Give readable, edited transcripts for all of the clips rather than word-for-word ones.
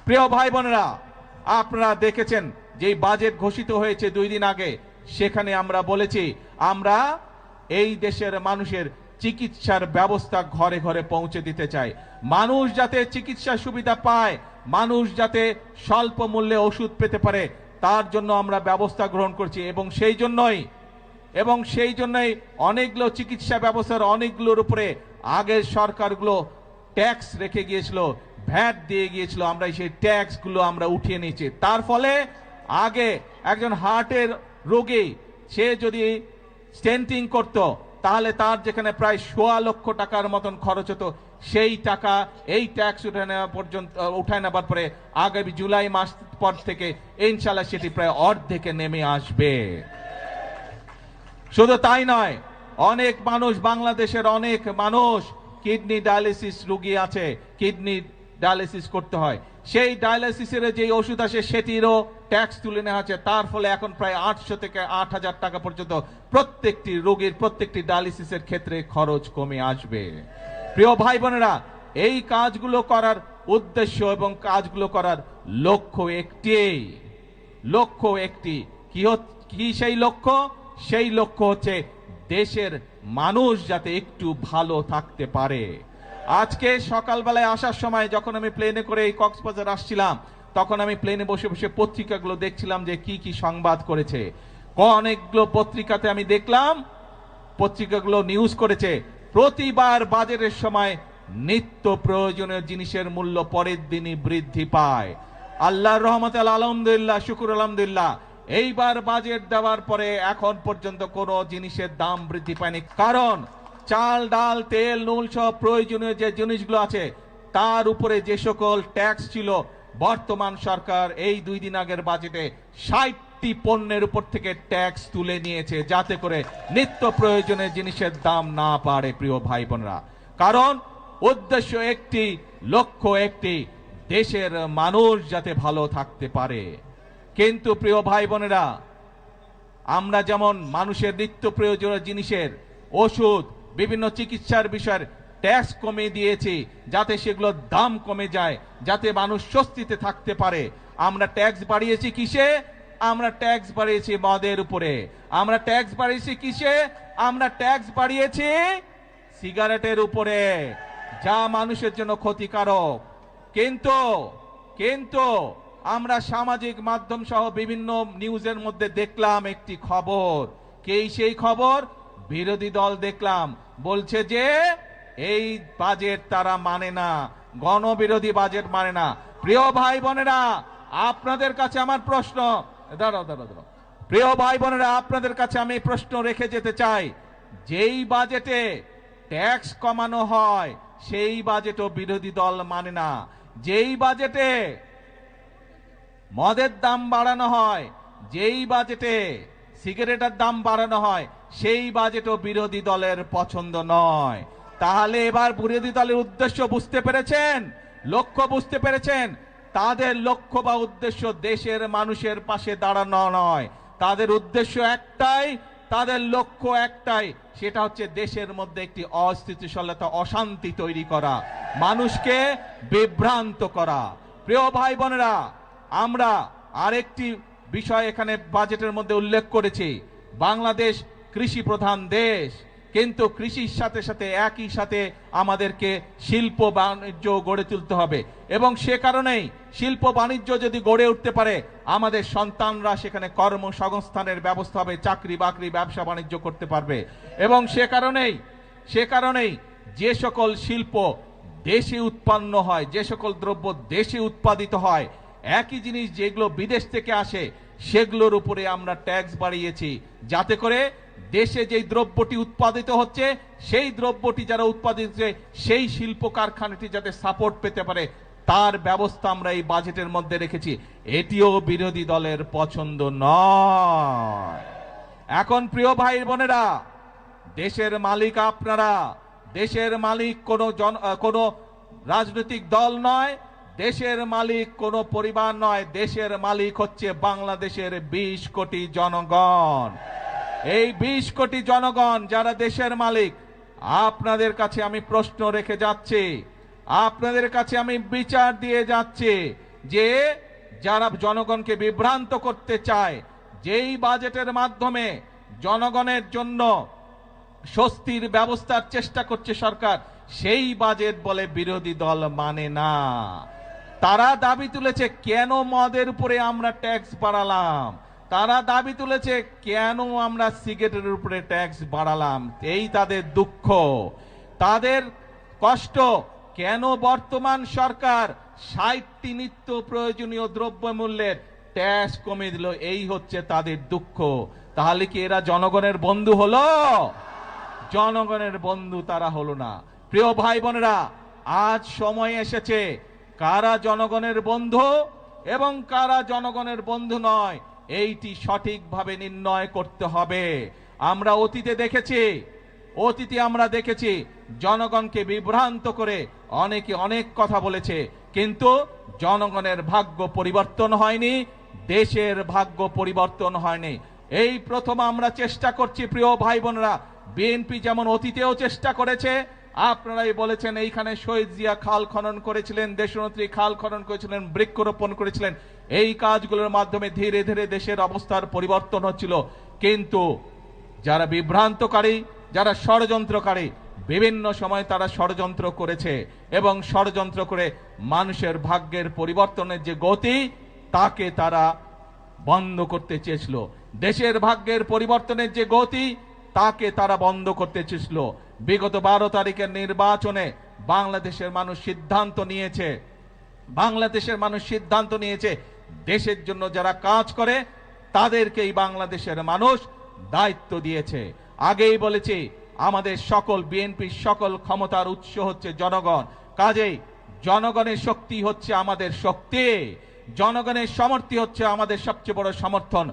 প্রিয় ভাই বোনেরা, আপনারা দেখেছেন যে বাজেট ঘোষিত হয়েছে 2 দিন আগে, সেখানে আমরা বলেছি আমরা এই দেশের মানুষের চিকিৎসার ব্যবস্থা ঘরে ঘরে পৌঁছে দিতে চাই। মানুষ যাতে চিকিৎসা সুবিধা পায়, মানুষ যাতে স্বল্প মূল্যে ওষুধ পেতে পারে, তার জন্য আমরা ব্যবস্থা গ্রহণ করছি। এবং সেই জন্যই অনেকগুলো চিকিৎসা ব্যবস্থার অনেকগুলোর উপরে আগের সরকারগুলো ট্যাক্স রেখে গিয়েছিল, ভ্যাট দিয়ে গিয়েছিল, আমরা সেই ট্যাক্সগুলো আমরা উঠিয়ে নিয়েছি। তার ফলে আগে একজন হার্টের রোগী সে যদি স্টেন্টিং করত, তাহলে তার যেখানে প্রায় 1.25 লক্ষ টাকার মতন খরচ হতো, সেই টাকা এই ট্যাক্স উঠায় নেবার পরে আগামী জুলাই মাস পর থেকে ইনশাআল্লাহ সেটি প্রায় অর্ধেকে নেমে আসবে। শুধু তাই নয়, অনেক মানুষ, বাংলাদেশের অনেক মানুষ কিডনি ডায়ালিসিস রোগী আছে, কিডনি ডায়ালিসিস করতে হয়, সেই ডায়ালিসিসের যে ওষুধ আসে সেটিরও ট্যাক্স তুলে নেওয়া হচ্ছে। তার ফলে এখন প্রায় 800 থেকে 8000 টাকা পর্যন্ত প্রত্যেকটি রোগীর প্রত্যেকটি ডায়ালিসিসের ক্ষেত্রে খরচ কমে আসবে। প্রিয় ভাই বোনেরা, এই কাজগুলো করার উদ্দেশ্য এবং কাজগুলো করার লক্ষ্য একটি। কি সেই লক্ষ্য? সেই লক্ষ্য হচ্ছে দেশের মানুষ যাতে একটু ভালো থাকতে পারে। আজকে সকালবেলায় আসার সময় যখন আমি প্লেনে করে এই কক্সবাজার আসছিলাম, তখন আমি প্লেনে বসে বসে পত্রিকাগুলো দেখছিলাম যে কি কি সংবাদ করেছে। অনেকগুলো পত্রিকাতে আমি দেখলাম, পত্রিকাগুলো নিউজ করেছে প্রতিবার বাজেটের সময় নিত্য প্রয়োজনীয় জিনিসের মূল্য পরের দিনই বৃদ্ধি পায়। আল্লাহর রহমতে আলহামদুলিল্লাহ, শুকুর আলহামদুলিল্লাহ, এইবার বাজেট দেওয়ার পরে এখন পর্যন্ত কোনো জিনিসের দাম বৃদ্ধি পায়নি। কারণ চাল, ডাল, তেল, নুন সব প্রয়োজনীয় যে জিনিসগুলো আছে তার উপরে যে সকল ট্যাক্স ছিল, বর্তমান সরকার এই 2 দিন আগের বাজেটে 60টি পণ্যের উপর থেকে ট্যাক্স তুলে নিয়েছে, যাতে করে নিত্য প্রয়োজনীয় জিনিসের দাম না বাড়ে। প্রিয় ভাই বোনেরা, কারণ উদ্দেশ্য একটি, লক্ষ্য একটি, দেশের মানুষ যাতে ভালো থাকতে পারে। কিন্তু প্রিয় ভাই বোনেরা, আমরা যেমন মানুষের নিত্য প্রয়োজনীয় জিনিসের, ওষুধ, বিভিন্ন চিকিৎসার বিষয়ের ট্যাক্স কমিয়ে দিয়েছি যাতে সেগুলোর দাম কমে যায়, যাতে মানুষ স্বস্তিতে থাকতে পারে। আমরা ট্যাক্স বাড়িয়েছি কিসে? আমরা ট্যাক্স বাড়িয়েছি মদের উপরে। আমরা ট্যাক্স বাড়িয়েছি কিসে? আমরা ট্যাক্স বাড়িয়েছি সিগারেটের উপরে, যা মানুষের জন্য ক্ষতিকারক। কিন্তু আমরা সামাজিক মাধ্যম সহ বিভিন্ন নিউজের মধ্যে দেখলাম একটি খবর। সেই খবর? বিরোধী দল দেখলাম বলছে যে এই বাজেট তারা মানে না, গণবিরোধী বাজেট মানে না। প্রিয় ভাই বোনেরা, আপনাদের কাছে আমার প্রশ্ন, দাঁড়াও, প্রিয় ভাই বোনেরা, আপনাদের কাছে আমি প্রশ্ন রেখে যেতে চাই, যেই বাজেটে ট্যাক্স কমানো হয় সেই বাজেটও বিরোধী দল মানে না। যেই বাজেটে মদের দাম বাড়ানো হয়, যেই বাজেটে সিগারেটের দাম বাড়ানো হয়, সেই বাজেটও বিরোধী দলের পছন্দ নয়। তাহলে এবার বিরোধী দলের উদ্দেশ্য বুঝতে পেরেছেন, লক্ষ্য বুঝতে পেরেছেন? তাদের লক্ষ্য বা উদ্দেশ্য দেশের মানুষের পাশে দাঁড়ানো নয়, তাদের উদ্দেশ্য একটাই, তাদের লক্ষ্য একটাই, সেটা হচ্ছে দেশের মধ্যে একটি অস্থিতিশীলতা, অশান্তি তৈরি করা, মানুষকে বিভ্রান্ত করা। প্রিয় ভাই বোনেরা, আমরা আরেকটি বিষয় এখানে বাজেটের মধ্যে উল্লেখ করেছি, বাংলাদেশ কৃষি প্রধান দেশ, কিন্তু কৃষির সাথে সাথে একই সাথে আমাদেরকে শিল্প বাণিজ্য গড়ে তুলতে হবে। এবং সে কারণেই শিল্প বাণিজ্য যদি গড়ে উঠতে পারে, আমাদের সন্তানরা সেখানে কর্মসংস্থানের ব্যবস্থা হবে, চাকরি বাকরি, ব্যবসা বাণিজ্য করতে পারবে। এবং সে কারণেই যে সকল শিল্প দেশে উৎপন্ন হয়, যে সকল দ্রব্য দেশে উৎপাদিত হয়, একই জিনিস যেগুলো বিদেশ থেকে আসে সেগুলোর উপরে আমরা ট্যাক্স বাড়িয়েছি, যাতে করে দেশে যেই দ্রব্যটি উৎপাদিত হচ্ছে সেই দ্রব্যটি যারা উৎপাদিত হচ্ছে সেই শিল্প কারখানাটি যাতে সাপোর্ট পেতে পারে, তার ব্যবস্থা আমরা এই বাজেটের মধ্যে রেখেছি। এটিও বিরোধী দলের পছন্দ নয়। এখন প্রিয় ভাই বোনেরা, দেশের মালিক আপনারা, দেশের মালিক কোনো রাজনৈতিক দল নয়, দেশের মালিক কোনো পরিবার নয়, দেশের মালিক হচ্ছে বাংলাদেশের 20 কোটি জনগণ। এই 20 কোটি জনগণ যারা দেশের মালিক, আপনাদের কাছে আমি প্রশ্ন রেখে যাচ্ছি, আপনাদের কাছে আমি বিচার দিয়ে যাচ্ছি যে যারা জনগণকে বিভ্রান্ত করতে চায়, যেই বাজেটের মাধ্যমে জনগণের জন্য স্বস্তির ব্যবস্থার চেষ্টা করছে সরকার, সেই বাজেট বলে বিরোধী দল মানে না। তারা দাবি তুলেছে কেন মদের উপরে আমরা ট্যাক্স বাড়ালাম, তারা দাবি তুলেছে কেন আমরা সিগারেটের উপরে ট্যাক্স বাড়ালাম। এই তাদের দুঃখ, তাদের কষ্ট। কেন বর্তমান সরকার 60টি নিত্য প্রয়োজনীয় দ্রব্যমূল্যের ট্যাক্স কমিয়ে দিল, এই হচ্ছে তাদের দুঃখ। তাহলে কি এরা জনগণের বন্ধু হলো? জনগণের বন্ধু তারা হলো না। প্রিয় ভাই বোনেরা, আজ সময় এসেছে কারা জনগণের বন্ধু এবং কারা জনগণের বন্ধু নয়, এইটি সঠিকভাবে নির্ণয় করতে হবে। আমরা অতীতে আমরা দেখেছি জনগণকে বিভ্রান্ত করে অনেকে অনেক কথা বলেছে, কিন্তু জনগণের ভাগ্য পরিবর্তন হয়নি, দেশের ভাগ্য পরিবর্তন হয়নি। এই প্রথম আমরা চেষ্টা করছি। প্রিয় ভাই বোনেরা, বিএনপি যেমন অতীতেও চেষ্টা করেছে, আপনারাই বলেছেন এইখানে শহীদ জিয়া খাল খনন করেছিলেন, দেশনেত্রী খাল খনন করেছিলেন, বৃক্ষরোপণ করেছিলেন। এই কাজগুলোর মাধ্যমে ধীরে ধীরে দেশের অবস্থার পরিবর্তন হচ্ছিল। কিন্তু যারা বিভ্রান্তকারী, যারা ষড়যন্ত্রকারী, বিভিন্ন সময় তারা ষড়যন্ত্র করেছে এবং ষড়যন্ত্র করে মানুষের ভাগ্যের পরিবর্তনের যে গতি, তাকে তারা বন্ধ করতে চেয়েছিল। দেশের ভাগ্যের পরিবর্তনের যে গতি, তাকে তারা বন্ধ করতে চেয়েছিল। বিগত 12 তারিখের নির্বাচনে বাংলাদেশের মানুষ সিদ্ধান্ত নিয়েছে দেশের জন্য যারা কাজ করে তাদেরকেই বাংলাদেশের মানুষ দায়িত্ব দিয়েছে। আগেই বলেছি, আমাদের সকল বিএনপির সকল ক্ষমতার উৎস হচ্ছে জনগণ। কাজেই জনগণের শক্তি হচ্ছে আমাদের শক্তি, জনগণের সমর্থন হচ্ছে আমাদের সবচেয়ে বড় সমর্থন,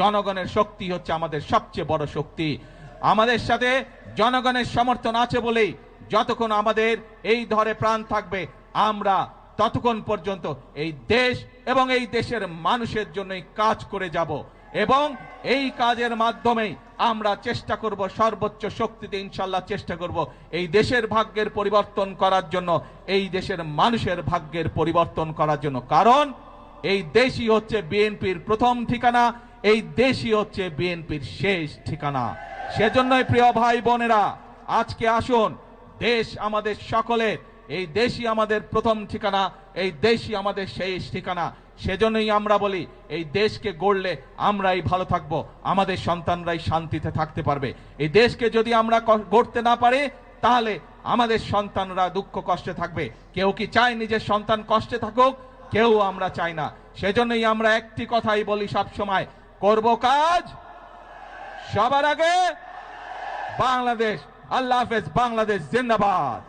জনগণের শক্তি হচ্ছে আমাদের সবচেয়ে বড় শক্তি। আমাদের সাথে জনগণের সমর্থন আছে বলেই যতক্ষণ আমাদের এই ধরে প্রাণ থাকবে, আমরা ততক্ষণ পর্যন্ত এই দেশ এবং এই দেশের মানুষের জন্যই কাজ করে যাব এবং এই কাজের মাধ্যমেই আমরা চেষ্টা করব, সর্বোচ্চ শক্তিতে ইনশাল্লাহ চেষ্টা করব এই দেশের ভাগ্যের পরিবর্তন করার জন্য, এই দেশের মানুষের ভাগ্যের পরিবর্তন করার জন্য। কারণ এই দেশই হচ্ছে বিএনপির প্রথম ঠিকানা, এই দেশই হচ্ছে বিএনপির শেষ ঠিকানা। সেজন্যই প্রিয় ভাই বোনেরা, আজকে আসুন, দেশ আমাদের সকলের, এই দেশই আমাদের প্রথম ঠিকানা, এই দেশই আমাদের শেষ ঠিকানা। সেজন্যই আমরা বলি, এই দেশকে গড়লে আমরাই ভালো থাকবো, আমাদের সন্তানরাই শান্তিতে থাকতে পারবে। এই দেশকে যদি আমরা গড়তে না পারি, তাহলে আমাদের সন্তানরা দুঃখ কষ্টে থাকবে। কেউ কি চায় নিজের সন্তান কষ্টে থাকুক? কেউ আমরা চাই না। সেজন্যই আমরা একটি কথাই বলি সব সময়, করব কাজ সবার আগে বাংলাদেশ। আল্লাহ হাফেজ। বাংলাদেশ জিন্দাবাদ।